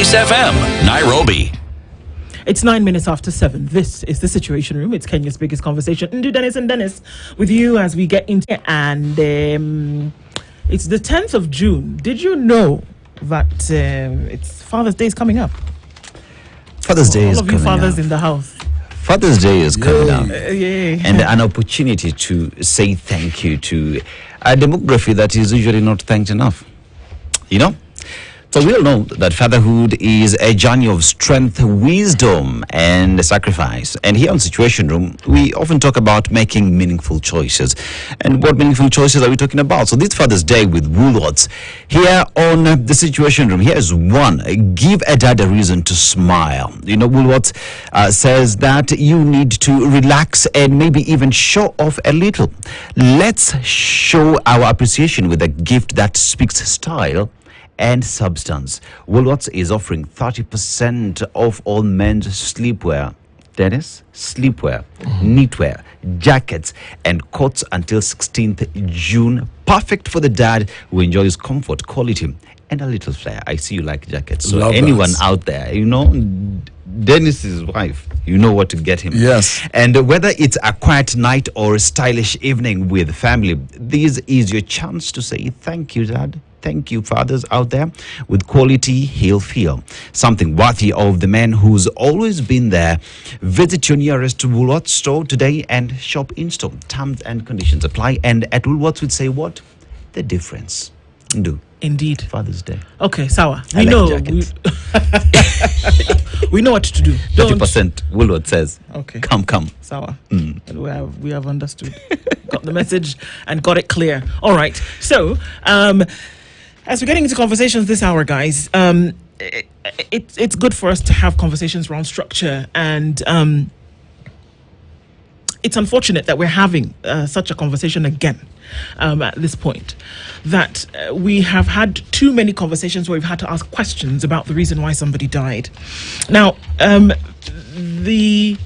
Spice FM, Nairobi. It's 9 minutes after 7. This is the Situation Room. It's Kenya's biggest conversation. Ndu Dennis and Dennis with you as we get into it. And it's the 10th of June. Did you know that it's Father's Day is coming up? Father's Day is coming up. All of you fathers in the house. Father's Day is coming up. And an opportunity to say thank you to a demography that is usually not thanked enough. You know? So we all know that fatherhood is a journey of strength, wisdom, and sacrifice. And here on Situation Room, we often talk about making meaningful choices. And what meaningful choices are we talking about? So this Father's Day with Woolworths, here on the Situation Room, here's one. Give a dad a reason to smile. You know, Woolworths says that you need to relax and maybe even show off a little. Let's show our appreciation with a gift that speaks style and substance. Woolworths is offering 30% off all men's sleepwear. Dennis, sleepwear, knitwear, jackets, and coats until 16th June. Perfect for the dad who enjoys comfort, quality, and a little flair. I see you like jackets. So Love anyone that. out there, you know, Dennis's wife, you know what to get him. Yes. And whether it's a quiet night or a stylish evening with family, this is your chance to say thank you, Dad. Thank you, fathers out there. With quality, he'll feel something worthy of the man who's always been there. Visit your nearest Woolworths store today and shop in store. Terms and conditions apply. And at Woolworths, we'd say what? The difference. Do. indeed. Father's Day. Okay, sawa. I We like know. jackets. We know what to do. 30% Woolworths says. Okay. Come. Sawa. And we have understood. Got the message and got it clear. All right. So, as we're getting into conversations this hour, guys, it's good for us to have conversations around structure, and it's unfortunate that we're having such a conversation again at this point, that we have had too many conversations where we've had to ask questions about the reason why somebody died. Now, the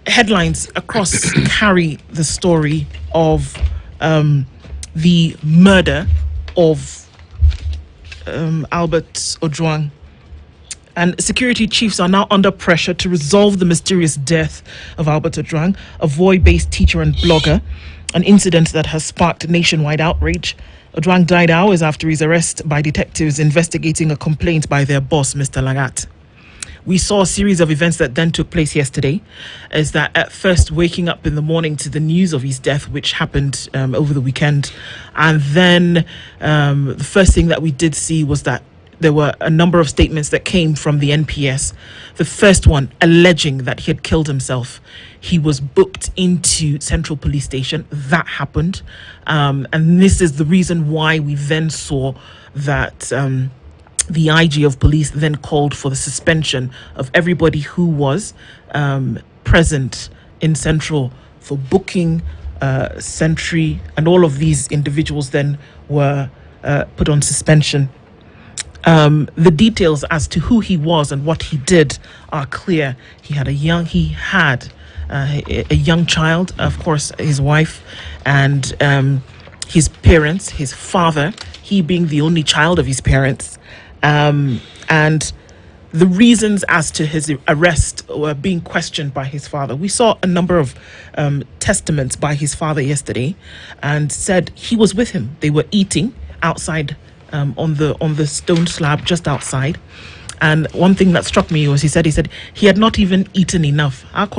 headlines across carry the story of the murder of Albert Ojwang. And security chiefs are now under pressure to resolve the mysterious death of Albert Ojwang, a Voi-based teacher and blogger, an incident that has sparked nationwide outrage. Ojwang died hours after his arrest by detectives investigating a complaint by their boss, Mr. Lagat. We saw a series of events that then took place yesterday, is that at first waking up in the morning to the news of his death, which happened over the weekend. And then the first thing that we did see was that there were a number of statements that came from the NPS. The first one alleging that he had killed himself. He was booked into Central Police Station. That happened. And this is the reason why we then saw that the IG of police then called for the suspension of everybody who was present in Central for booking, Sentry, and all of these individuals then were put on suspension. The details as to who he was and what he did are clear. He had a young child, of course, his wife, and his parents, his father, he being the only child of his parents. And the reasons as to his arrest were being questioned by his father. We saw a number of testaments by his father yesterday, and said he was with him. They were eating outside on the stone slab just outside. And one thing that struck me was he said he had not even eaten enough. And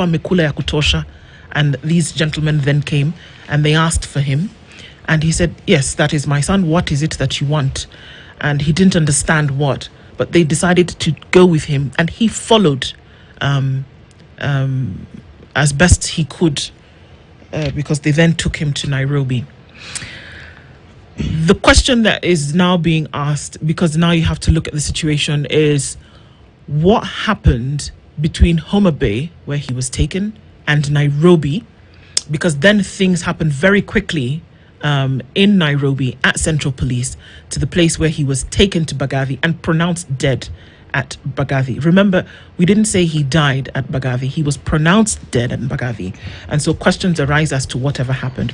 these gentlemen then came and they asked for him, and he said, "Yes, that is my son. What is it that you want?" And he didn't understand what, but they decided to go with him, and he followed as best he could, because they then took him to Nairobi. The question that is now being asked, because now you have to look at the situation, is what happened between Homa Bay, where he was taken, and Nairobi, because then things happened very quickly in Nairobi at Central Police, to the place where he was taken to Bagavi and pronounced dead at Bagathi. Remember, we didn't say he died at Bagathi. He was pronounced dead at Bagathi. And so questions arise as to whatever happened.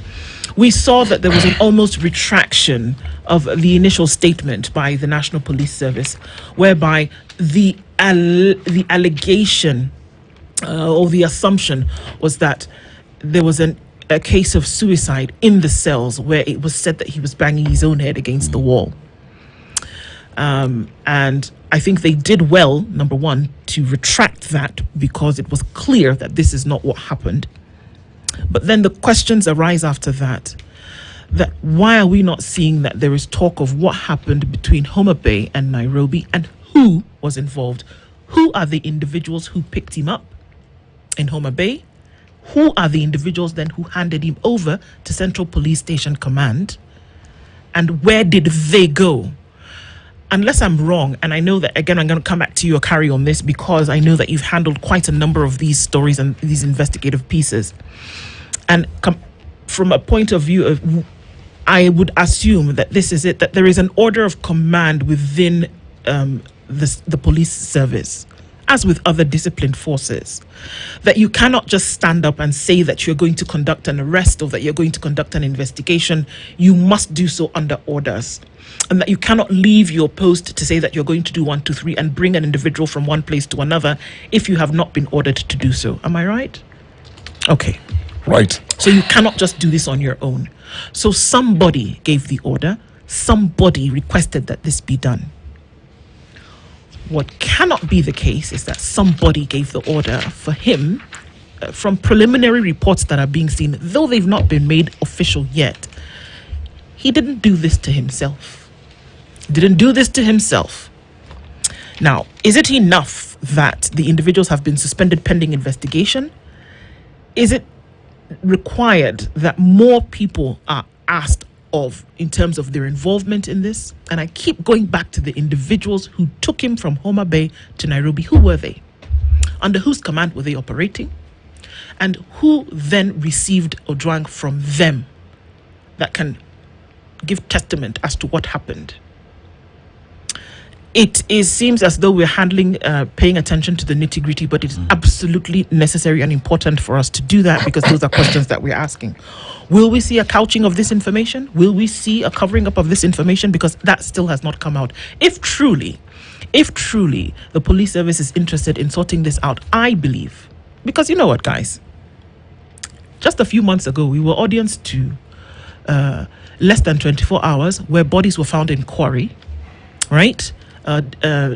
We saw that there was an almost retraction of the initial statement by the National Police Service, whereby the allegation or the assumption was that there was a case of suicide in the cells, where it was said that he was banging his own head against the wall. And I think they did well, number one, to retract that, because it was clear that this is not what happened. But then the questions arise after that why are we not seeing that there is talk of what happened between Homa Bay and Nairobi, and who was involved? Who are the individuals who picked him up in Homa Bay? Who are the individuals then who handed him over to Central Police Station Command? And where did they go? Unless I'm wrong, and I know that, again, I'm going to come back to you or carry on this, because I know that you've handled quite a number of these stories and these investigative pieces. And from a point of view of, I would assume that this is it, that there is an order of command within the police service, as with other disciplined forces, that you cannot just stand up and say that you're going to conduct an arrest or that you're going to conduct an investigation. You must do so under orders, and that you cannot leave your post to say that you're going to do 1, 2, 3 and bring an individual from one place to another if you have not been ordered to do so. Am I right? Okay. Right. So you cannot just do this on your own. So somebody gave the order, somebody requested that this be done. What cannot be the case is that somebody gave the order for him, from preliminary reports that are being seen, though they've not been made official yet. He didn't do this to himself. Now, is it enough that the individuals have been suspended pending investigation? Is it required that more people are asked of in terms of their involvement in this? And I keep going back to the individuals who took him from Homa Bay to Nairobi. Who were they? Under whose command were they operating? And who then received Ojwang from them that can give testament as to what happened? It seems as though we're paying attention to the nitty-gritty, but it's absolutely necessary and important for us to do that, because those are questions that we're asking. Will we see a couching of this information? Will we see a covering up of this information? Because that still has not come out. If truly the police service is interested in sorting this out, I believe, because you know what, guys? Just a few months ago, we were audience to less than 24 hours where bodies were found in quarry, right?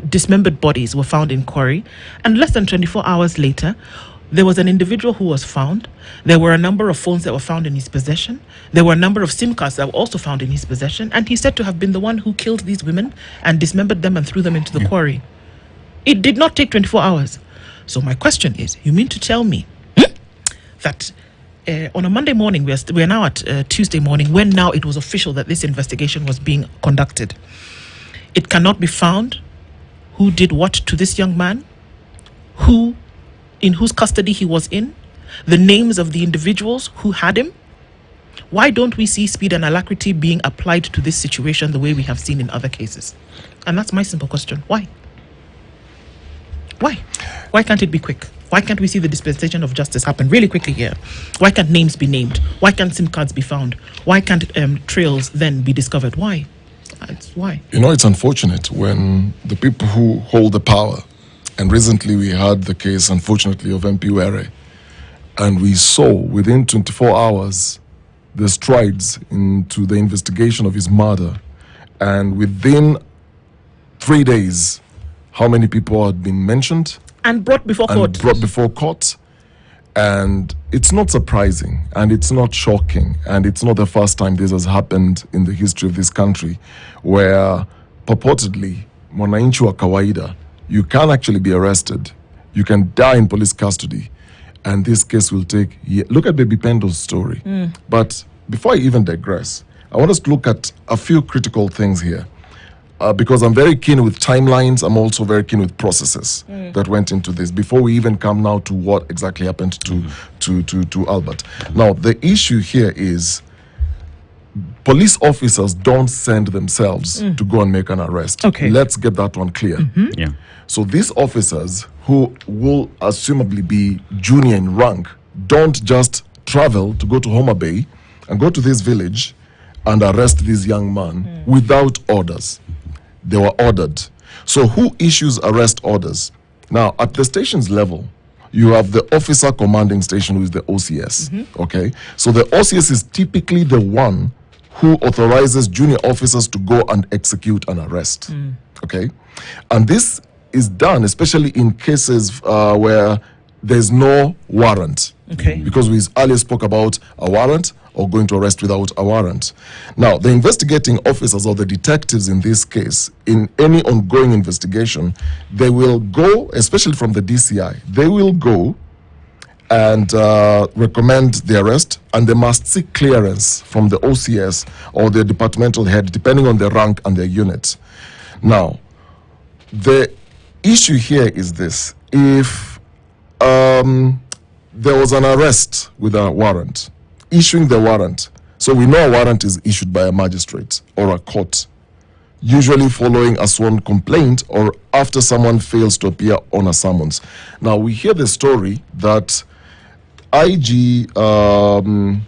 Dismembered bodies were found in quarry, and less than 24 hours later, there was an individual who was found. There were a number of phones that were found in his possession. There were a number of SIM cards that were also found in his possession, and he's said to have been the one who killed these women and dismembered them and threw them into the quarry. It did not take 24 hours. So my question is, you mean to tell me that on a Monday morning, we're now at Tuesday morning, when now it was official that this investigation was being conducted, it cannot be found who did what to this young man, in whose custody he was in, the names of the individuals who had him? Why don't we see speed and alacrity being applied to this situation the way we have seen in other cases? And that's my simple question. Why? Why can't it be quick? Why can't we see the dispensation of justice happen really quickly here? Why can't names be named? Why can't SIM cards be found? Why can't trails then be discovered? Why? Why? You know, it's unfortunate when the people who hold the power, and recently we had the case, unfortunately, of MP Were, and we saw within 24 hours the strides into the investigation of his murder, and within 3 days, how many people had been mentioned? And brought before court. And it's not surprising, and it's not shocking, and it's not the first time this has happened in the history of this country, where purportedly, mwananchi wa kawaida, you can actually be arrested, you can die in police custody, and this case will take years. Look at Baby Pendo's story. But before I even digress, I want us to look at a few critical things here. Because I'm very keen with timelines, I'm also very keen with processes that went into this before we even come now to what exactly happened to Albert. Now, the issue here is police officers don't send themselves to go and make an arrest. Okay. Let's get that one clear. Yeah. So these officers, who will assumably be junior in rank, don't just travel to go to Homa Bay and go to this village and arrest this young man without orders. They were ordered. So who issues arrest orders? Now, at the station's level, you have the officer commanding station, who is the OCS. Okay? So the OCS is typically the one who authorizes junior officers to go and execute an arrest. Okay? And this is done especially in cases where there's no warrant. Okay. Because we earlier spoke about a warrant or going to arrest without a warrant. Now, the investigating officers or the detectives in this case, in any ongoing investigation, they will go, especially from the DCI, they will go and recommend the arrest, and they must seek clearance from the OCS or the departmental head, depending on their rank and their unit. Now, the issue here is this: if there was an arrest with a warrant, issuing the warrant, so we know a warrant is issued by a magistrate or a court, usually following a sworn complaint or after someone fails to appear on a summons. Now, we hear the story that IG, the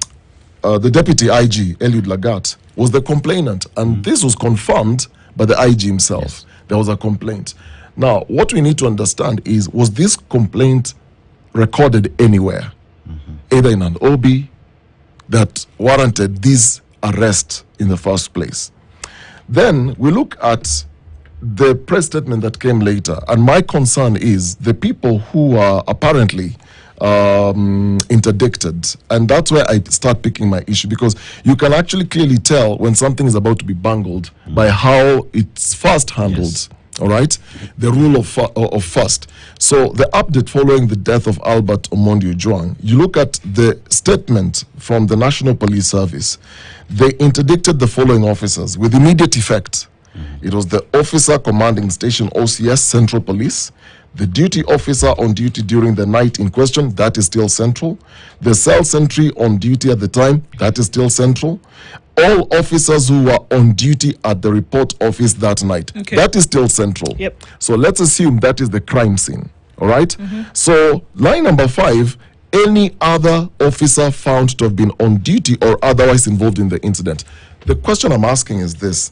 deputy IG, Eliud Lagat, was the complainant, and this was confirmed by the IG himself. Yes. There was a complaint. Now, what we need to understand is, was this complaint recorded anywhere, either in an OB that warranted this arrest in the first place? Then we look at the press statement that came later, and my concern is the people who are apparently interdicted, and that's where I start picking my issue, because you can actually clearly tell when something is about to be bungled by how it's first handled. Yes. All right, the rule of first. So the update following the death of Albert Ojwang, you look at the statement from the National Police Service. They interdicted the following officers with immediate effect. It was the officer commanding station OCS Central Police, the duty officer on duty during the night in question, that is still central, the cell sentry on duty at the time, that is still central, all officers who were on duty at the report office that night, Okay. that is still central. Yep. So let's assume that is the crime scene. All right. So line number 5, any other officer found to have been on duty or otherwise involved in the incident. The question I'm asking is this: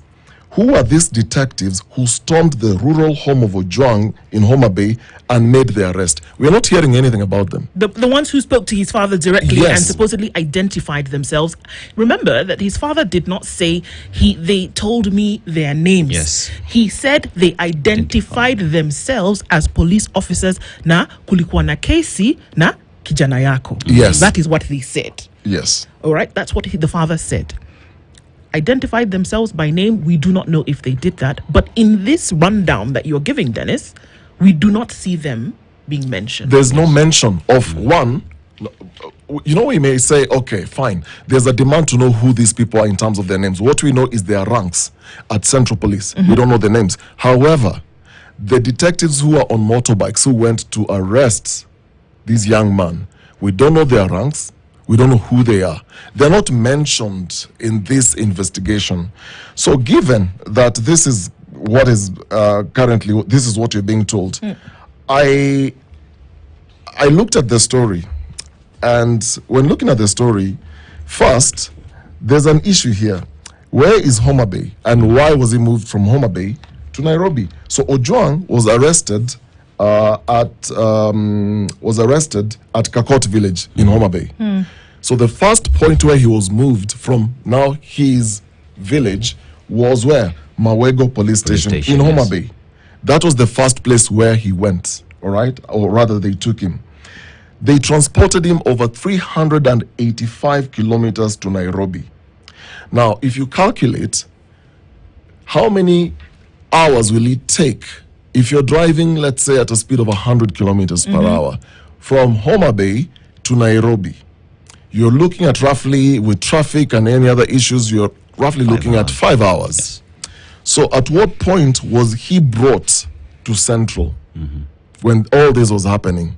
who are these detectives who stormed the rural home of Ojwang in Homa Bay and made the arrest? We're not hearing anything about them. The ones who spoke to his father directly Yes. and supposedly identified themselves. Remember that his father did not say they told me their names. Yes. He said they identified themselves as police officers na kulikuwa na kesi na kijana yako. Yes. That is what they said. Yes. All right, that's what the father said. Identified themselves by name. We do not know if they did that, but in this rundown that you're giving, Dennis, we do not see them being mentioned. There's no mention of one. You know, we may say, okay, fine, there's a demand to know who these people are in terms of their names. What we know is their ranks at Central Police. We don't know the names. However, the detectives who are on motorbikes who went to arrest this young man, we don't know their ranks. We don't know who they are. They're not mentioned in this investigation. So given that this is what is currently, this is what you're being told, I looked at the story, and when looking at the story, first, there's an issue here. Where is Homa Bay, and why was he moved from Homa Bay to Nairobi? So Ojwang was arrested at Kakot village in Homa Bay. So the first point where he was moved from, now his village, was where? Mawego police station in Homa yes. Bay. That was the first place where he went, all right? Or rather, they took him. They transported him over 385 kilometers to Nairobi. Now, if you calculate, how many hours will it take if you're driving, let's say, at a speed of 100 kilometers per hour from Homa Bay to Nairobi? You're looking at roughly, with traffic and any other issues, you're roughly looking at 5 hours. Yes. So at what point was he brought to Central when all this was happening?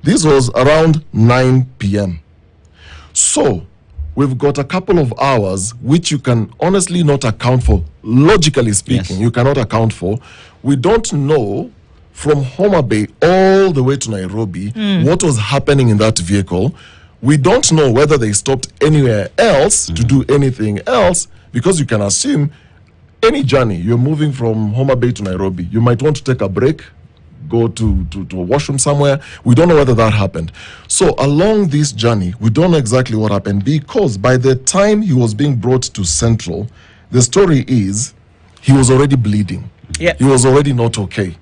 This was around 9 p.m. So we've got a couple of hours which you can honestly not account for. Logically speaking, Yes. you cannot account for. We don't know from Homa Bay all the way to Nairobi what was happening in that vehicle. We don't know whether they stopped anywhere else to do anything else, because you can assume any journey, you're moving from Homa Bay to Nairobi, you might want to take a break, go to a washroom somewhere. We don't know whether that happened. So along this journey, we don't know exactly what happened, because by the time he was being brought to Central, the story is he was already bleeding. Yeah. He was already not okay.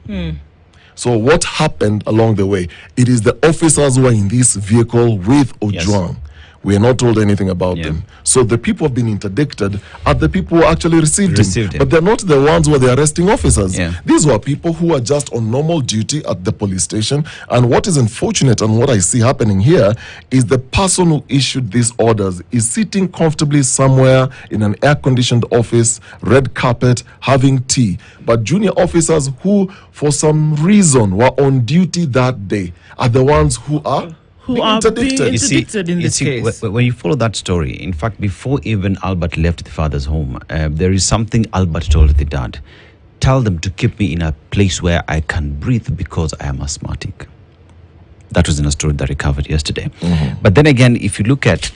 So what happened along the way? It is the officers who were in this vehicle with Ojwang. We are not told anything about them. So the people have been interdicted are the people who actually received him. But they're not the ones who are the arresting officers. These were people who are just on normal duty at the police station. And what is unfortunate, and what I see happening here, is the person who issued these orders is sitting comfortably somewhere in an air-conditioned office, red carpet, having tea. But junior officers who, for some reason, were on duty that day are the ones who are Who are being interdicted in you this see, case. when you follow that story, in fact, before even Albert left the father's home, there is something Albert told the dad. Tell them to keep me in a place where I can breathe because I am asthmatic. That was in a story that I covered yesterday. But then again, if you look at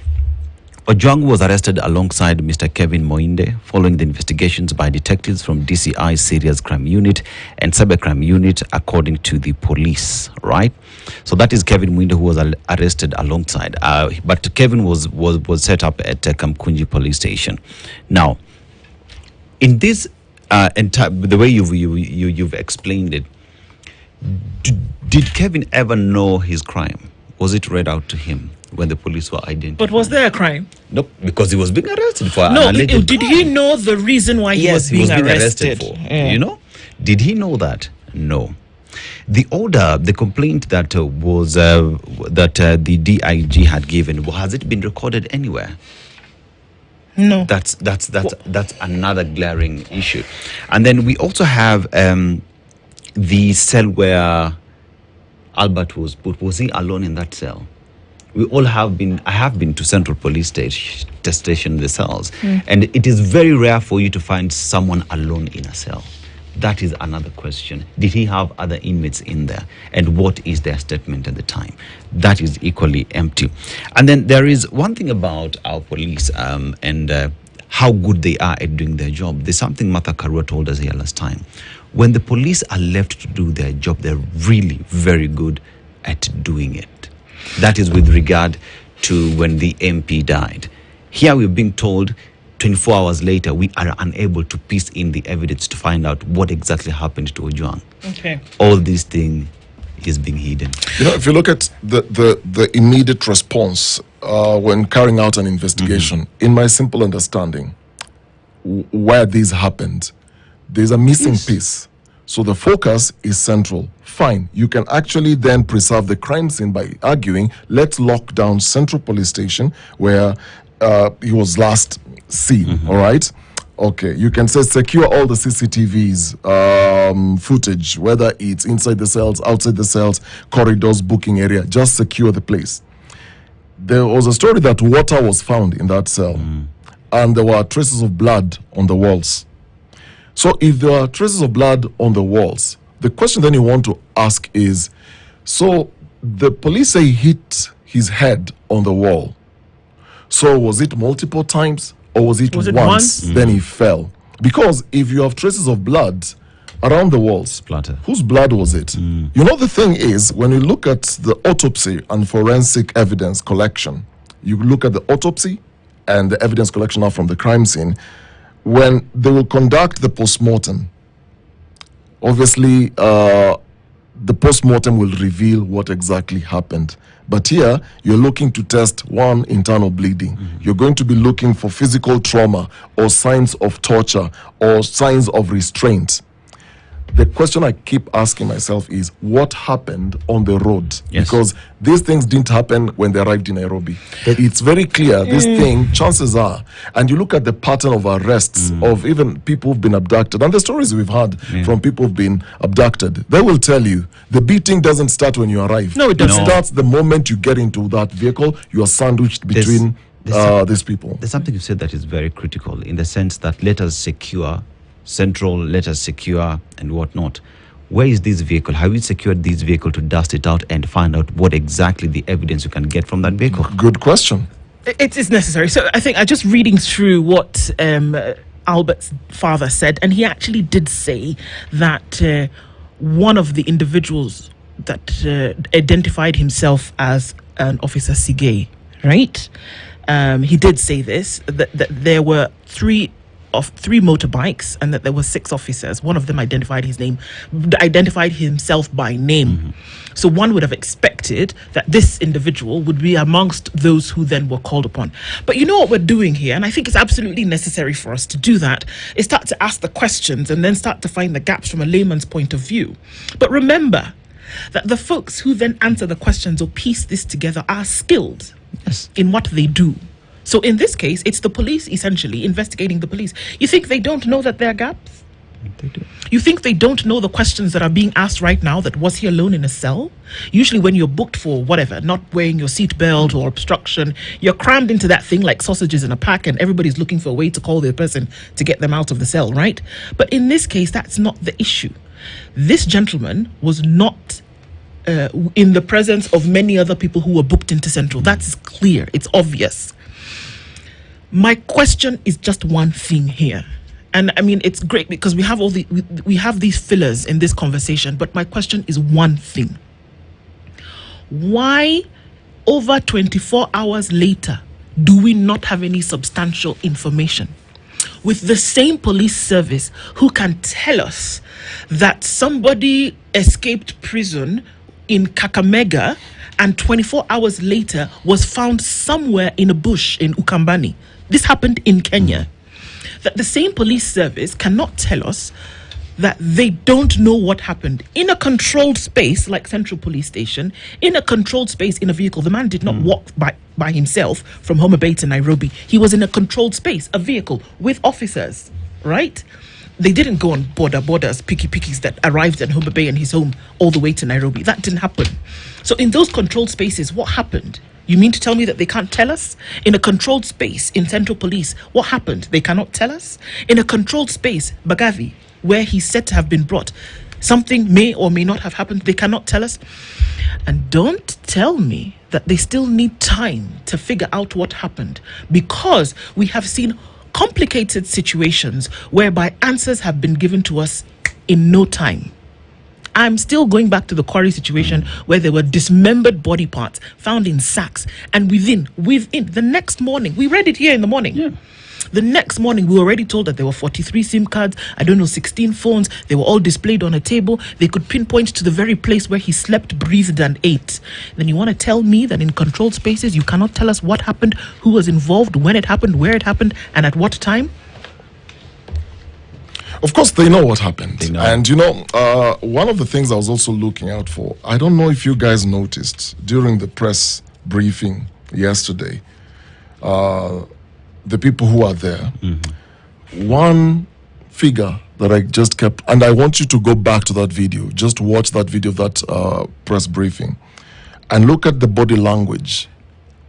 Ojwang was arrested alongside Mr. Kevin Moinde following the investigations by detectives from DCI Serious Crime Unit and Cybercrime Unit, according to the police, right? So that is Kevin Moinde, who was arrested alongside. But Kevin was set up at Kamkunji police station. Now, in this the way you've explained it, did Kevin ever know his crime? Was it read out to him when the police were identified? But was there a crime? Nope, because he was being arrested for No, an alleged did he know the reason why he was being arrested? for? You know, did he know that? No. The order, the complaint that was that the DIG had given, has it been recorded anywhere? No. That's another glaring issue. And then we also have the cell where Albert was put. Was he alone in that cell? We all have been. I have been to Central Police Station, the cells, and it is very rare for you to find someone alone in a cell. That is another question. Did he have other inmates in there? And what is their statement at the time? That is equally empty. And then there is one thing about our police and how good they are at doing their job. There's something Martha Karua told us here last time. When the police are left to do their job, they're really very good at doing it. That is with regard to when the MP died. Here we're being told 24 hours later, we are unable to piece in the evidence to find out what exactly happened to Ojwang. Okay. All these things is being hidden. You know, if you look at the immediate response when carrying out an investigation, in my simple understanding, where this happened, there's a missing piece. So the focus is Central. Fine. You can actually then preserve the crime scene by arguing, let's lock down Central Police Station where he was last seen. All right. Okay. You can say secure all the CCTVs footage, whether it's inside the cells, outside the cells, corridors, booking area. Just secure the place. There was a story that water was found in that cell, and there were traces of blood on the walls. So if there are traces of blood on the walls, the question then you want to ask is, so the police say he hit his head on the wall. So was it multiple times or was it once? Then he fell? Because if you have traces of blood around the walls, Splatter. Whose blood was it? You know, the thing is, when you look at the autopsy and forensic evidence collection, you look at the autopsy and the evidence collection now from the crime scene, when they will conduct the postmortem, obviously the postmortem will reveal what exactly happened. But here, you're looking to test one, internal bleeding. You're going to be looking for physical trauma or signs of torture or signs of restraint. The question I keep asking myself is, what happened on the road? Yes. Because these things didn't happen when they arrived in Nairobi. It's very clear, this thing, chances are, and you look at the pattern of arrests of even people who've been abducted, and the stories we've had from people who've been abducted, they will tell you, the beating doesn't start when you arrive. No, it doesn't. It starts the moment you get into that vehicle, you are sandwiched between these people. There's something you said that is very critical in the sense that let us secure Central, let us secure and whatnot. Where is this vehicle? Have you secured this vehicle to dust it out and find out what exactly the evidence you can get from that vehicle? Good question. It is necessary. So I think I just reading through what Albert's father said, and he actually did say that one of the individuals that identified himself as an Officer Sige, right? He did say this, that there were three motorbikes and that there were 6 officers. One of them identified himself by name. Mm-hmm. So one would have expected that this individual would be amongst those who then were called upon. But you know what we're doing here, and I think it's absolutely necessary for us to do that, is start to ask the questions and then start to find the gaps from a layman's point of view. But remember that the folks who then answer the questions or piece this together are skilled in what they do. So in this case, it's the police essentially investigating the police. You think they don't know that there are gaps? They do. You think they don't know the questions that are being asked right now, that was he alone in a cell? Usually when you're booked for whatever, not wearing your seatbelt or obstruction, you're crammed into that thing like sausages in a pack and everybody's looking for a way to call the person to get them out of the cell, right? But in this case, that's not the issue. This gentleman was not in the presence of many other people who were booked into Central. That's clear. It's obvious. My question is just one thing here. And I mean, it's great because we have we have these fillers in this conversation, but my question is one thing. Why, over 24 hours later, do we not have any substantial information? With the same police service who can tell us that somebody escaped prison in Kakamega and 24 hours later was found somewhere in a bush in Ukambani. This happened in Kenya. That the same police service cannot tell us that they don't know what happened in a controlled space like Central Police Station, in a controlled space in a vehicle. The man did not walk by himself from Homa Bay to Nairobi. He was in a controlled space, a vehicle with officers, right? They didn't go on borders, pickies that arrived at Homa Bay and his home all the way to Nairobi. That didn't happen. So in those controlled spaces, what happened? You mean to tell me that they can't tell us? In a controlled space in Central Police, what happened? They cannot tell us? In a controlled space, Bagavi, where he's said to have been brought, something may or may not have happened, they cannot tell us? And don't tell me that they still need time to figure out what happened, because we have seen complicated situations whereby answers have been given to us in no time. I'm still going back to the quarry situation where there were dismembered body parts found in sacks, and within the next morning, we read it here in the morning. Yeah. The next morning, we were already told that there were 43 SIM cards, 16 phones. They were all displayed on a table. They could pinpoint to the very place where he slept, breathed, and ate. Then you want to tell me that in controlled spaces, you cannot tell us what happened, who was involved, when it happened, where it happened, and at what time? Of course, they know what happened. And, one of the things I was also looking out for, I don't know if you guys noticed during the press briefing yesterday, the people who are there, one figure that I just kept, and I want you to go back to that video, just watch that video of that press briefing, and look at the body language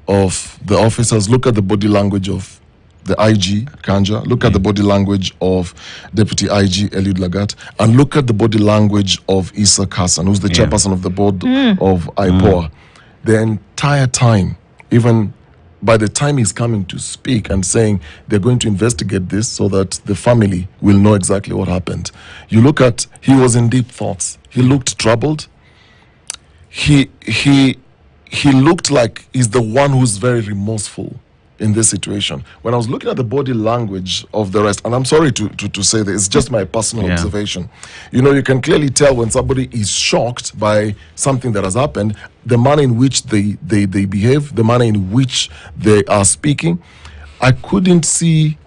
of the officers, look at the body language of the IG, Kanja, look at the body language of Deputy IG, Eliud Lagat, and look at the body language of Issa Hassan, who's the chairperson of the board of IPOA. The entire time, even by the time he's coming to speak and saying they're going to investigate this so that the family will know exactly what happened. You look at, he was in deep thoughts. He looked troubled. He looked like he's the one who's very remorseful in this situation. When I was looking at the body language of the rest, and I'm sorry to say this, it's just my personal observation. You can clearly tell when somebody is shocked by something that has happened, the manner in which they behave, the manner in which they are speaking. I couldn't see,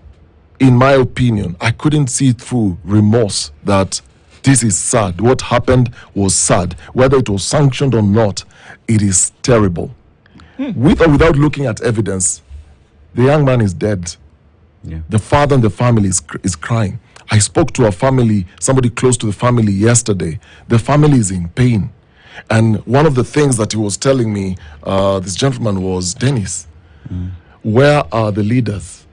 in my opinion, I couldn't see through remorse that this is sad. What happened was sad. Whether it was sanctioned or not, it is terrible. With or without looking at evidence, the young man is dead. Yeah. The father and the family is crying. I spoke to a family, somebody close to the family yesterday. The family is in pain. And one of the things that he was telling me, this gentleman, was, Dennis, where are the leaders?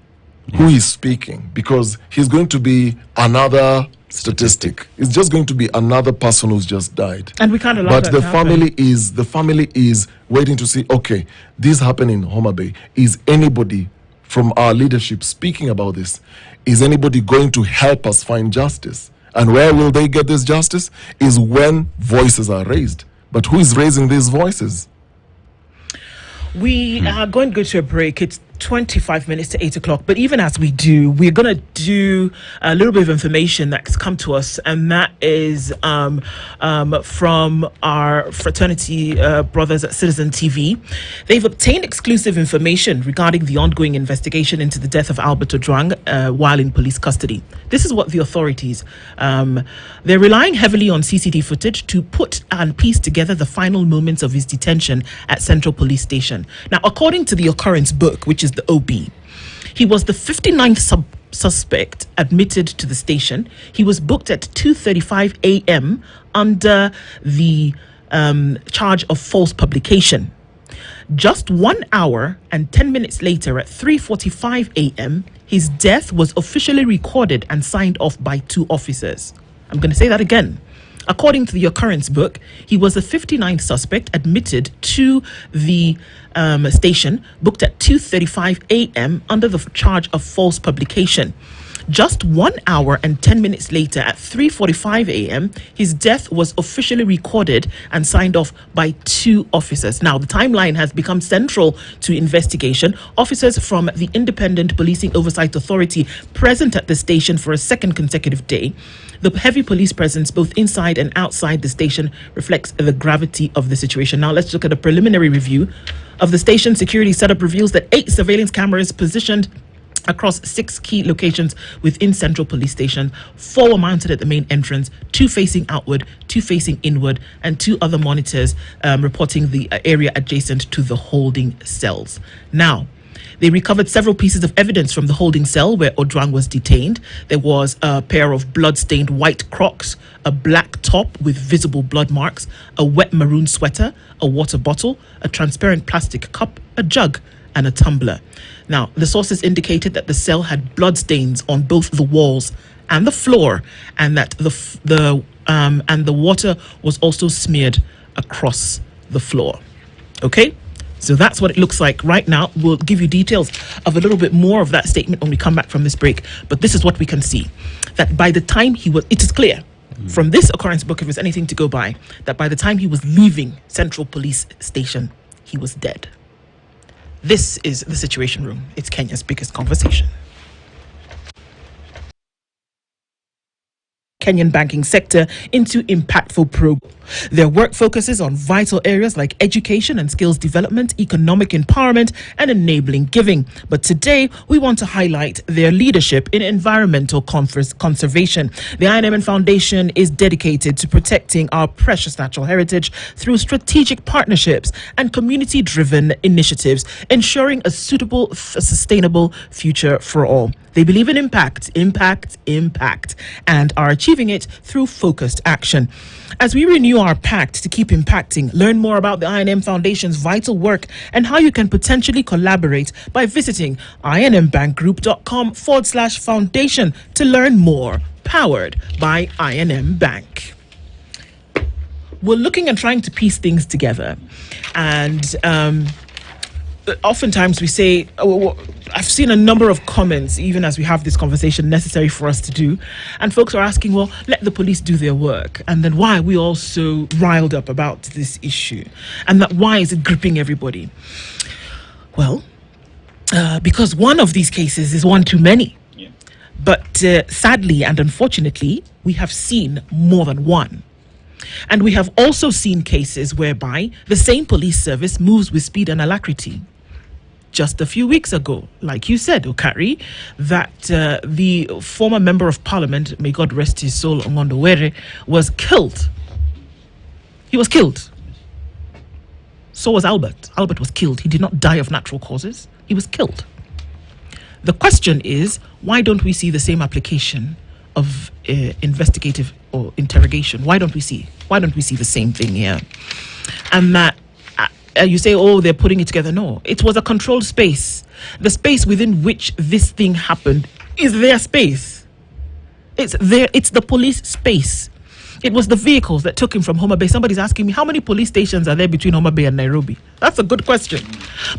Who is speaking? Because he's going to be another statistic. It's just going to be another person who's just died. And we can't allow but that the to happen. family is waiting to see, okay, this happened in Homa Bay. Is anybody from our leadership speaking about this? Is anybody going to help us find justice? And where will they get this justice? Is when voices are raised. But who is raising these voices? We are going to go to a break. It's 25 minutes to 8 o'clock. But even as we do, we're going to do a little bit of information that's come to us. And that is from our fraternity brothers at Citizen TV. They've obtained exclusive information regarding the ongoing investigation into the death of Albert Ojwang while in police custody. This is what the authorities, they're relying heavily on CCTV footage to put and piece together the final moments of his detention at Central Police Station. Now, according to the Occurrence book, which is the OB, he was the 59th suspect admitted to the station. He was booked at 2:35 a.m. under the charge of false publication. Just 1 hour and 10 minutes later, at 3:45 a.m., his death was officially recorded and signed off by 2 officers. I'm going to say that again. According to the Occurrence book, he was the 59th suspect admitted to the station, booked at 2:35 a.m. under the charge of false publication. Just 1 hour and 10 minutes later, at 3:45 a.m., his death was officially recorded and signed off by 2 officers. Now, the timeline has become central to investigation. Officers from the Independent Policing Oversight Authority present at the station for a second consecutive day. The heavy police presence both inside and outside the station reflects the gravity of the situation. Now, let's look at a preliminary review of the station security setup. Reveals that 8 surveillance cameras positioned across 6 key locations within Central Police Station. 4 were mounted at the main entrance, 2 facing outward, 2 facing inward, and 2 other monitors reporting the area adjacent to the holding cells. Now, they recovered several pieces of evidence from the holding cell where Ojwang was detained. There was a pair of blood-stained white Crocs, a black top with visible blood marks, a wet maroon sweater, a water bottle, a transparent plastic cup, a jug, and a tumbler. Now, the sources indicated that the cell had blood stains on both the walls and the floor, and that the water was also smeared across the floor. Okay? So that's what it looks like right now. We'll give you details of a little bit more of that statement when we come back from this break. But this is what we can see. That by the time it is clear from this Occurrence book, if there's anything to go by, that by the time he was leaving Central Police Station, he was dead. This is the Situation Room. It's Kenya's biggest conversation. Kenyan banking sector into impactful probe. Their work focuses on vital areas like education and skills development, economic empowerment, and enabling giving. But today, we want to highlight their leadership in environmental conservation. The INM Foundation is dedicated to protecting our precious natural heritage through strategic partnerships and community-driven initiatives, ensuring a suitable, sustainable future for all. They believe in impact, and are achieving it through focused action. As we renew our pact to keep impacting, learn more about the INM Foundation's vital work and how you can potentially collaborate by visiting inmbankgroup.com/foundation to learn more. Powered by INM Bank. We're looking and trying to piece things together, and oftentimes we say, I've seen a number of comments, even as we have this conversation, necessary for us to do. And folks are asking, well, let the police do their work. And then why are we all so riled up about this issue? And that why is it gripping everybody? Well, because one of these cases is one too many. Yeah. But sadly and unfortunately, we have seen more than one. And we have also seen cases whereby the same police service moves with speed and alacrity. Just a few weeks ago, like you said, Okari, that the former member of parliament, may God rest his soul, Ongondo Were, was killed. He was killed. So was Albert. Albert was killed. He did not die of natural causes. He was killed. The question is, why don't we see the same application of investigative or interrogation? Why don't we see the same thing here? And that you say, oh, they're putting it together. No, it was a controlled space. The space within which this thing happened is their space. It's the police space. It was the vehicles that took him from Homa Bay. Somebody's asking me, how many police stations are there between Homa Bay and Nairobi? That's a good question.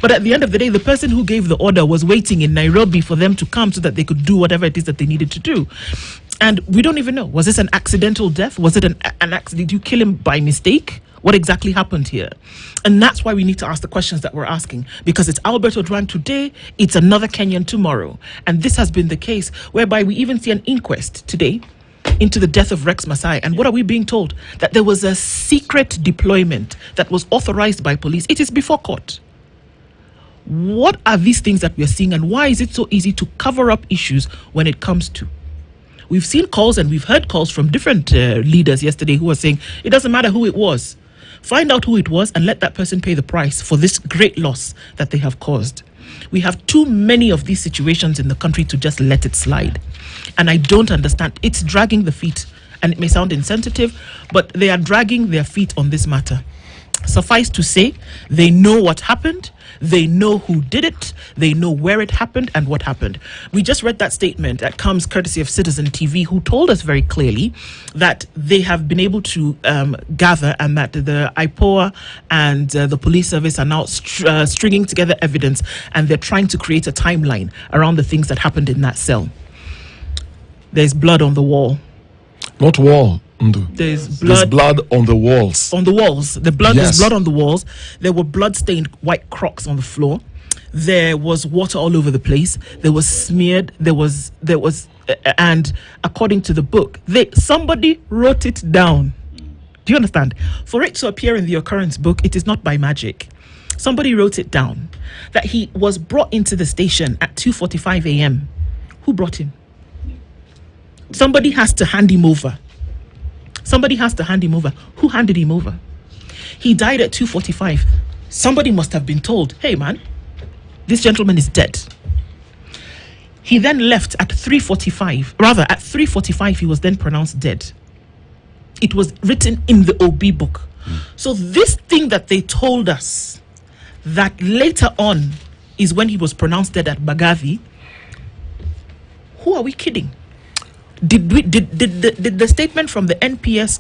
But at the end of the day, the person who gave the order was waiting in Nairobi for them to come so that they could do whatever it is that they needed to do. And we don't even know. Was this an accidental death? Was it an accident? Did you kill him by mistake? What exactly happened here? And that's why we need to ask the questions that we're asking, because it's Albert Ojwang today, it's another Kenyan tomorrow. And this has been the case whereby we even see an inquest today into the death of Rex Masai. And what are we being told? That there was a secret deployment that was authorized by police. It is before court. What are these things that we're seeing, and why is it so easy to cover up issues when it comes to? We've seen calls and we've heard calls from different leaders yesterday who are saying it doesn't matter who it was. Find out who it was and let that person pay the price for this great loss that they have caused. We have too many of these situations in the country to just let it slide. And I don't understand. It's dragging the feet. And it may sound insensitive, but they are dragging their feet on this matter. Suffice to say, they know what happened. They know who did it. They know where it happened and what happened. We just read that statement that comes courtesy of Citizen TV, who told us very clearly that they have been able to gather, and that the IPOA and the police service are now stringing together evidence, and they're trying to create a timeline around the things that happened in that cell. There's blood on the wall. Not wall. Ndu. There's blood on the walls. On the walls. There's Yes. blood on the walls. There were blood-stained white Crocs on the floor. There was water all over the place. There was smeared. There was, and according to the book, somebody wrote it down. Do you understand? For it to appear in the Occurrence book, it is not by magic. Somebody wrote it down that he was brought into the station at 2:45 a.m. Who brought him? Somebody has to hand him over. Somebody has to hand him over. Who handed him over? He died at 2:45. Somebody must have been told, hey man, this gentleman is dead. He then left at 3:45. Rather, at 3:45, he was then pronounced dead. It was written in the OB book. So this thing that they told us, that later on is when he was pronounced dead at Bagavi, who are we kidding? Did the statement from the NPS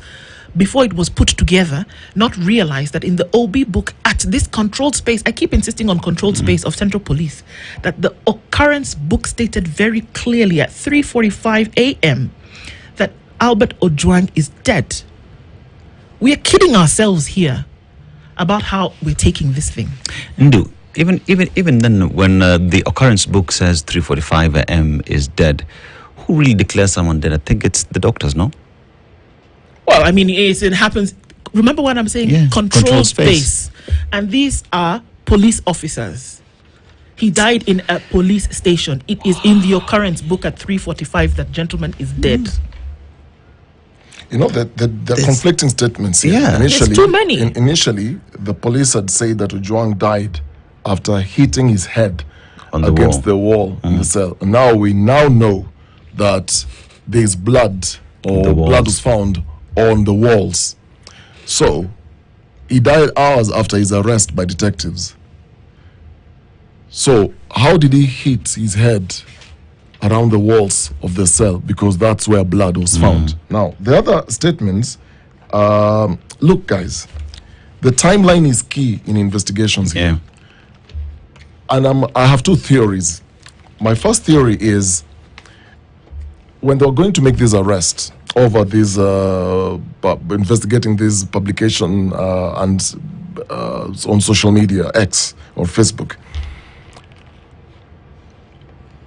before it was put together not realize that in the OB book, at this controlled space, I keep insisting on controlled space of Central Police, that the Occurrence book stated very clearly at 3:45 a.m. that Albert Ojwang is dead. We are kidding ourselves here about how we're taking this thing. Ndu, even then, when the Occurrence book says 3:45 a.m. is dead, who really declares someone dead? I think it's the doctors, no? Well, I mean, it happens. Remember what I'm saying? Yeah, Controlled space. And these are police officers. He died in a police station. It is in the Occurrence book at 3:45 that gentleman is dead. You know, the conflicting statements here. Yeah. Initially, There's too many. Initially, the police had said that Ojwang died after hitting his head On the against wall. the wall in the cell. And now we know that there's blood, or blood was found on the walls. So he died hours after his arrest by detectives. So how did he hit his head around the walls of the cell? Because that's where blood was found. Now, the other statements, look guys, the timeline is key in investigations here. And I have two theories. My first theory is, when they were going to make this arrest over this, investigating this publication and on social media, X or Facebook,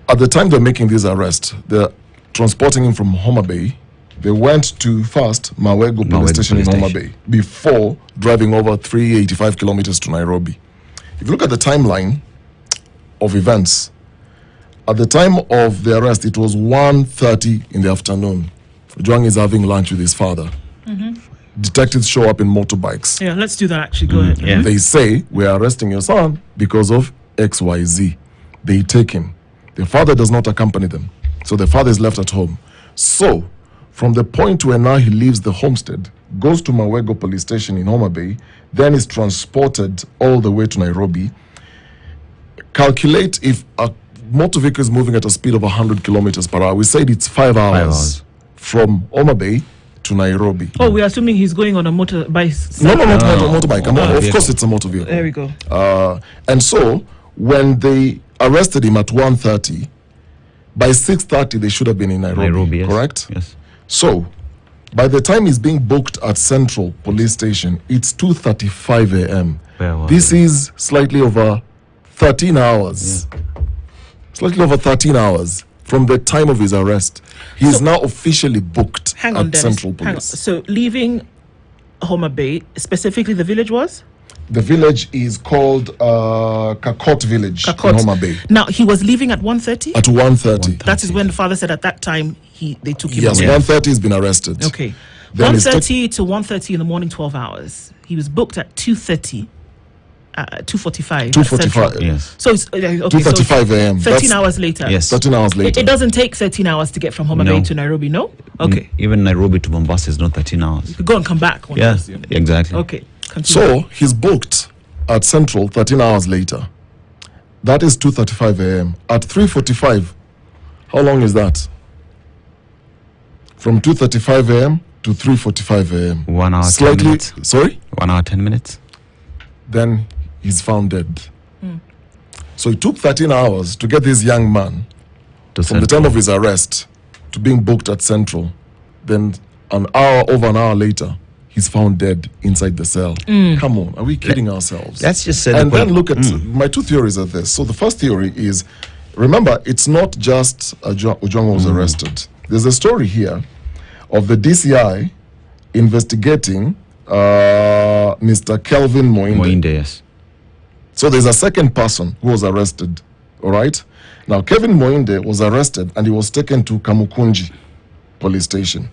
at the time they're making this arrest, they're transporting him from Homa Bay. They went to first Mawego police station in Homa Bay before driving over 385 kilometers to Nairobi. If you look at the timeline of events, at the time of the arrest, it was 1:30 in the afternoon. Ojwang is having lunch with his father. Detectives show up in motorbikes. Yeah, let's do that actually. Go ahead. Yeah. They say, we are arresting your son because of XYZ. They take him. The father does not accompany them. So the father is left at home. So from the point where now he leaves the homestead, goes to Mawego police station in Homa Bay, then is transported all the way to Nairobi. Calculate if a motor vehicle is moving at a speed of 100 kilometers per hour. We said it's 5 hours from Homa Bay to Nairobi. Oh, we're assuming he's going on a motorbike. No, not motorbike. Of course, it's a motor vehicle. There we go. And so, when they arrested him at 1:30, by 6:30 they should have been in Nairobi, yes. Correct? Yes. So, by the time he's being booked at Central Police Station, it's 2:35 a.m. This is slightly over 13 hours. Yeah. Slightly over 13 hours from the time of his arrest. He's now officially booked at Central Police. So, leaving Homa Bay, specifically the village was? The village is called Kakot Village in Homa Bay. Now, he was leaving at 1:30? At 1:30. That is when the father said at that time they took him. Yes, 1:30 he's been arrested. Okay. 1:30 to 1:30 in the morning, 12 hours. He was booked at 2:30. 2:45. 2:45. Yes. So it's okay, 2:35 a.m. 13 hours later. Yes. 13 hours later. It doesn't take 13 hours to get from Homa Bay to Nairobi, no? Okay. Even Nairobi to Mombasa is not 13 hours. You could go and come back. Yes, exactly. Okay. Continue. So he's booked at Central 13 hours later. That is 2:35 a.m. At 3:45, how long is that? From 2:35 a.m. to 3:45 a.m. 1 hour, Slightly, 10 minutes. Sorry? 1 hour, 10 minutes. Then he's found dead. So it took 13 hours to get this young man from the time of his arrest to being booked at Central. Then over an hour later, he's found dead inside the cell. Come on, are we kidding ourselves? Let's just say and then look at my two theories of this. So the first theory is, remember, it's not just Ojwang was arrested. There's a story here of the DCI investigating Mr. Kelvin Moinde. Yes. So there's a second person who was arrested. All right. Now, Kevin Moinde was arrested and he was taken to Kamukunji police station.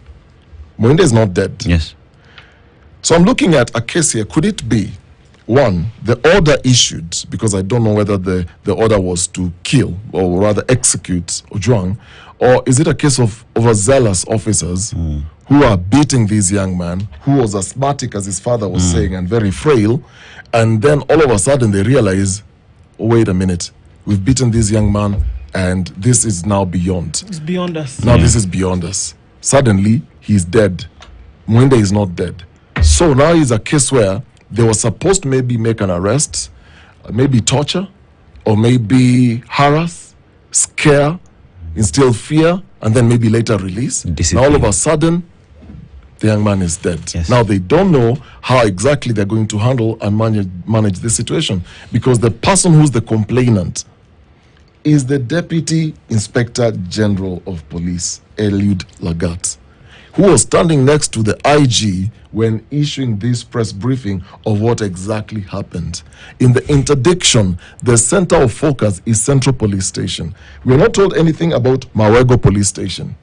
Moinde is not dead. Yes. So I'm looking at a case here. Could it be, one, the order issued, because I don't know whether the order was to kill or rather execute Ojwang, or is it a case of overzealous officers who are beating this young man who was asthmatic, as his father was saying, and very frail, and then all of a sudden they realize, oh, wait a minute, we've beaten this young man and this is now beyond. It's beyond us. Now this is beyond us. Suddenly, he's dead. Mwende is not dead. So now is a case where they were supposed to maybe make an arrest, maybe torture, or maybe harass, scare, instill fear, and then maybe later release. Discipline. Now all of a sudden, the young man is dead. Yes. Now they don't know how exactly they're going to handle and manage this situation, because the person who's the complainant is the Deputy Inspector General of Police, Eliud Lagat, who was standing next to the IG when issuing this press briefing of what exactly happened. In the interdiction, the center of focus is Central Police Station. We're not told anything about Mawego Police Station.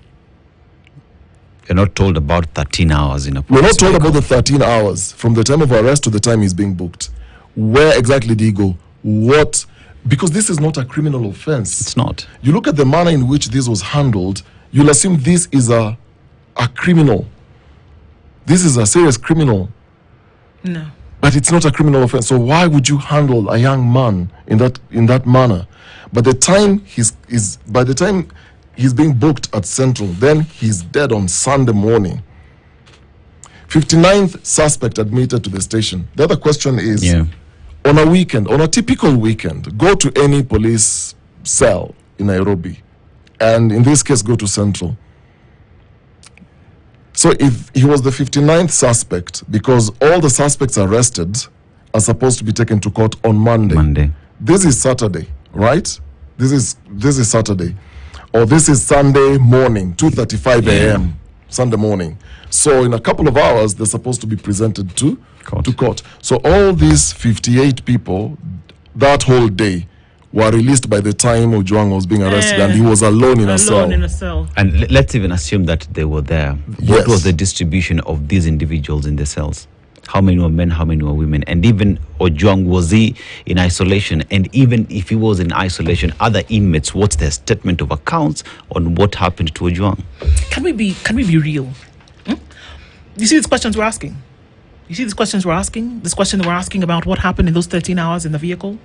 You're not told about 13 hours in a police We're not told vehicle. about the 13 hours from the time of arrest to the time he's being booked. Where exactly did he go? What? Because this is not a criminal offense. It's not. You look at the manner in which this was handled, you'll assume this is a criminal. This is a serious criminal. No. But it's not a criminal offense. So why would you handle a young man in that manner? By the time he's being booked at Central, then he's dead on Sunday morning. 59th suspect admitted to the station. The other question is, on a weekend, on a typical weekend, go to any police cell in Nairobi, and in this case, go to Central. So if he was the 59th suspect, because all the suspects arrested are supposed to be taken to court on Monday. This is Saturday, right? This is Saturday. Or this is Sunday morning, 2:35 a.m. Sunday morning. So in a couple of hours, they're supposed to be presented to court. So all these 58 people, that whole day, were released by the time Ojwang was being arrested, and he was alone in a cell. And let's even assume that they were there. What was the distribution of these individuals in the cells? How many were men, how many were women? And even Ojwang, was he in isolation? And even if he was in isolation, other inmates, what's their statement of accounts on what happened to Ojwang? Can we be real? You see these questions we're asking? You see these questions we're asking? This question we're asking about what happened in those 13 hours in the vehicle?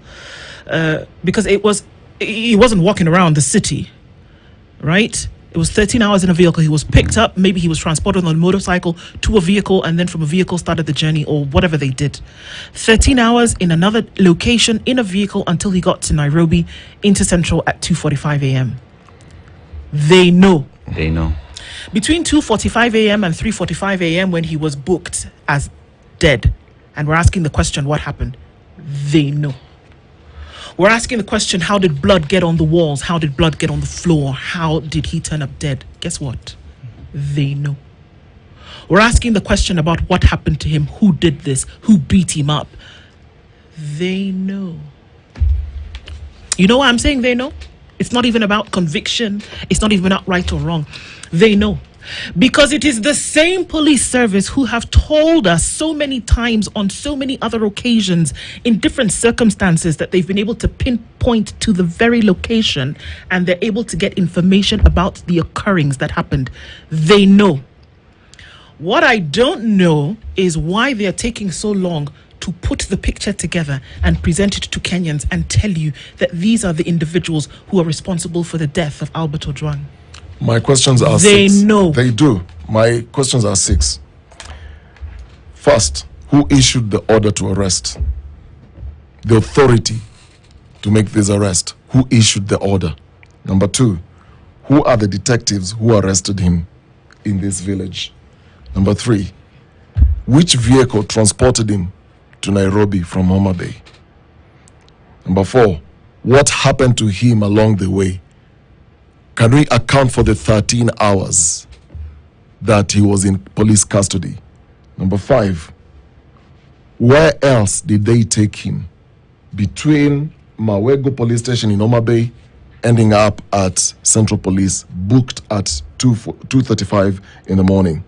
Because he wasn't walking around the city, right? It was 13 hours in a vehicle. He was picked up. Maybe he was transported on a motorcycle to a vehicle, and then from a vehicle started the journey, or whatever they did. 13 hours in another location in a vehicle until he got to Nairobi into Central at 2:45 a.m. They know. They know. Between 2:45 a.m. and 3:45 a.m. when he was booked as dead, and we're asking the question, what happened? They know. We're asking the question, how did blood get on the walls? How did blood get on the floor? How did he turn up dead? Guess what? They know. We're asking the question about what happened to him. Who did this? Who beat him up? They know. You know why I'm saying they know? It's not even about conviction. It's not even about right or wrong. They know. Because it is the same police service who have told us so many times on so many other occasions in different circumstances that they've been able to pinpoint to the very location, and they're able to get information about the occurrence that happened. They know. What I don't know is why they are taking so long to put the picture together and present it to Kenyans and tell you that these are the individuals who are responsible for the death of Albert Ojwang. My questions are They 6. know. They do. My questions are 6. First, who issued the order to arrest? The authority to make this arrest. Who issued the order? Number 2, who are the detectives who arrested him in this village? Number 3, which vehicle transported him to Nairobi from Homa Bay? Number 4, what happened to him along the way? Can we account for the 13 hours that he was in police custody? Number 5, where else did they take him? Between Mawego police station in Homa Bay, ending up at Central Police, booked at 2:35 in the morning.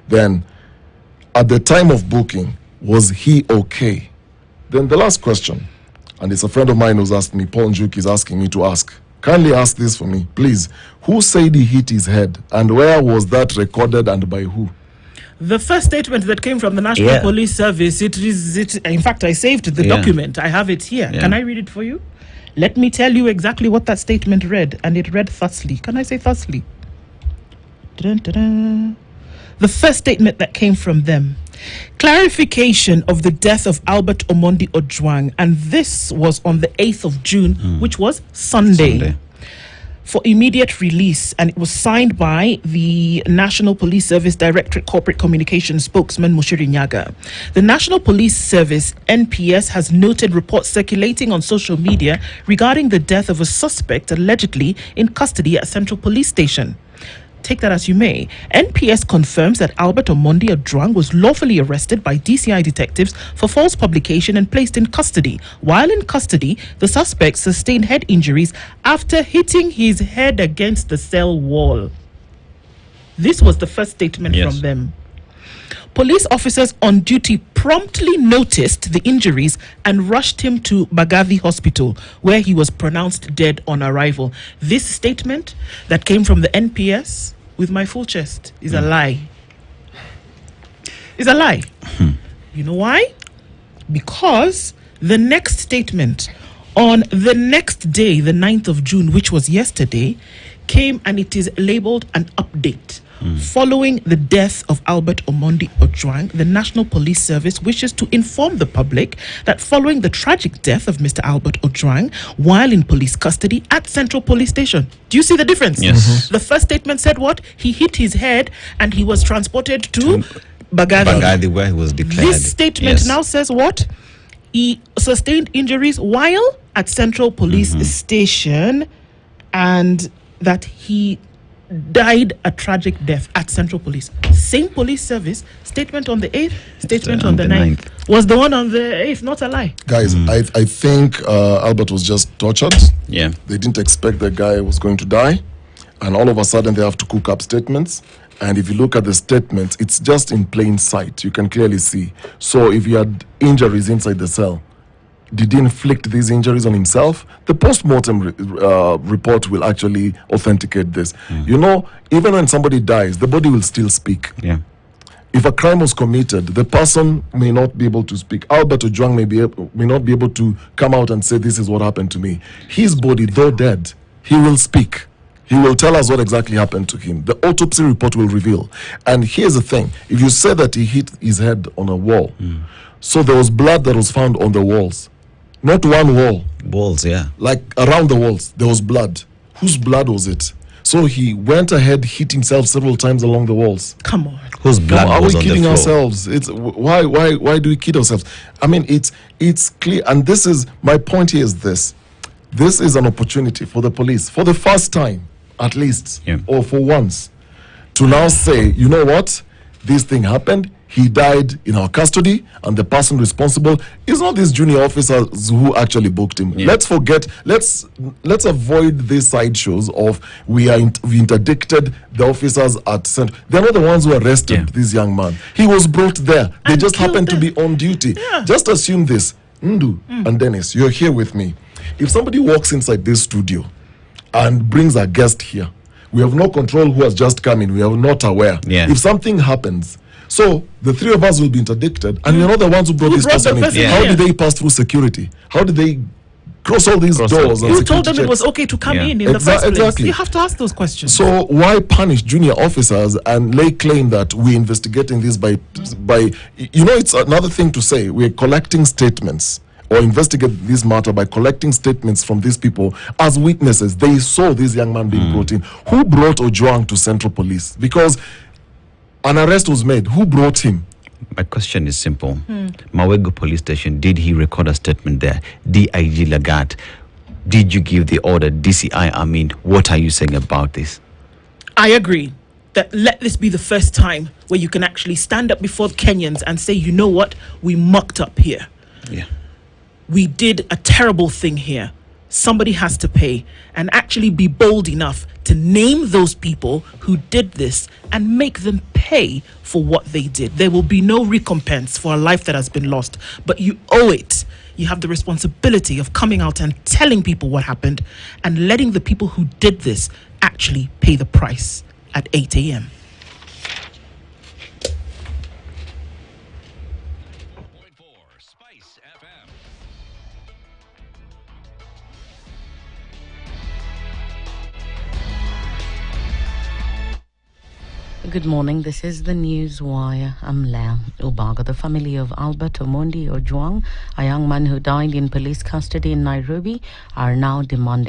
Then, at the time of booking, was he okay? Then the last question, and it's a friend of mine who's asked me, Paul Njuk is asking me to ask. Kindly ask this for me, please. Who said he hit his head, and where was that recorded, and by who? The first statement that came from the National Police Service, in fact, I saved the document. I have it here. Can I read it for you? Let me tell you exactly what that statement read, and it read thusly. Can I say thusly? Dun-dun-dun. The first statement that came from them: clarification of the death of Albert Omondi Ojwang, and this was on the 8th of June, which was Sunday, for immediate release, and it was signed by the National Police Service Directorate Corporate Communications spokesman Mushiri Nyaga. The National Police Service, NPS, has noted reports circulating on social media regarding the death of a suspect allegedly in custody at Central Police Station. Take that as you may. NPS confirms that Albert Omondi Ojwang was lawfully arrested by DCI detectives for false publication and placed in custody. While in custody, the suspect sustained head injuries after hitting his head against the cell wall. This was the first statement from them. Police officers on duty promptly noticed the injuries and rushed him to Bagavi Hospital, where he was pronounced dead on arrival. This statement that came from the NPS, with my full chest, is a lie. Is a lie. You know why? Because the next statement on the next day, the 9th of June, which was yesterday, came, and it is labeled an update. Following the death of Albert Omondi Ojwang, the National Police Service wishes to inform the public that following the tragic death of Mr. Albert Ojwang while in police custody at Central Police Station. Do you see the difference? Yes. The first statement said what? He hit his head and he was transported to Bagavi, where he was declared. This statement now says what? He sustained injuries while at Central Police Station, and that he died a tragic death at Central Police. Same police service, statement on the 8th, statement on the 9th. Was the one on the 8th not a lie? Guys, I think Albert was just tortured. Yeah. They didn't expect the guy was going to die, and all of a sudden they have to cook up statements, And if you look at the statements, it's just in plain sight. You can clearly see. So if he had injuries inside the cell, did he inflict these injuries on himself? The post-mortem report will actually authenticate this. You know, even when somebody dies, the body will still speak. Yeah. If a crime was committed, the person may not be able to speak. Albert Ojwang may not be able to come out and say, this is what happened to me. His body, though dead, he will speak. He will tell us what exactly happened to him. The autopsy report will reveal. And here's the thing. If you say that he hit his head on a wall, so there was blood that was found on the walls. Not one wall. Walls, yeah. Like around the walls, there was blood. Whose blood was it? So he went ahead, hit himself several times along the walls. Come on. Whose blood Are was we on the kidding floor? ourselves? It's why do we kid ourselves? I mean, it's clear, and this is my point here is this. This is an opportunity for the police, for the first time, at least, or for once, to now say, you know what? This thing happened. He died in our custody, and the person responsible is not these junior officers who actually booked him. Let's forget. Let's avoid these sideshows of we interdicted the officers at Central. They're not the ones who arrested this young man. He was brought there. They just happened to be on duty. Just assume this, Ndu and Dennis. You're here with me. If somebody walks inside this studio and brings a guest here, we have no control who has just come in. We are not aware. If something happens, so the three of us will be interdicted, and we're not the ones who brought this person in. How did they pass through security? How did they cross all these doors? Who told them it was okay to come in the first place? Exactly. You have to ask those questions. So why punish junior officers and lay claim that we're investigating this by you know, it's another thing to say we're collecting statements or investigate this matter by collecting statements from these people as witnesses. They saw this young man being brought in. Who brought Ojwang to Central Police? Because an arrest was made. Who brought him? My question is simple. Mawego Police Station, did he record a statement there? DIG Lagat, did you give the order? DCI Amin, what are you saying about this? I agree that let this be the first time where you can actually stand up before the Kenyans and say, you know what, we mucked up here. We did a terrible thing here. Somebody has to pay, and actually be bold enough to name those people who did this and make them pay for what they did. There will be no recompense for a life that has been lost, but you owe it. You have the responsibility of coming out and telling people what happened and letting the people who did this actually pay the price at 8 a.m. Good morning. This is the News Wire. I'm Leah Ubaga. The family of Albert Ojwang, a young man who died in police custody in Nairobi, are now demanding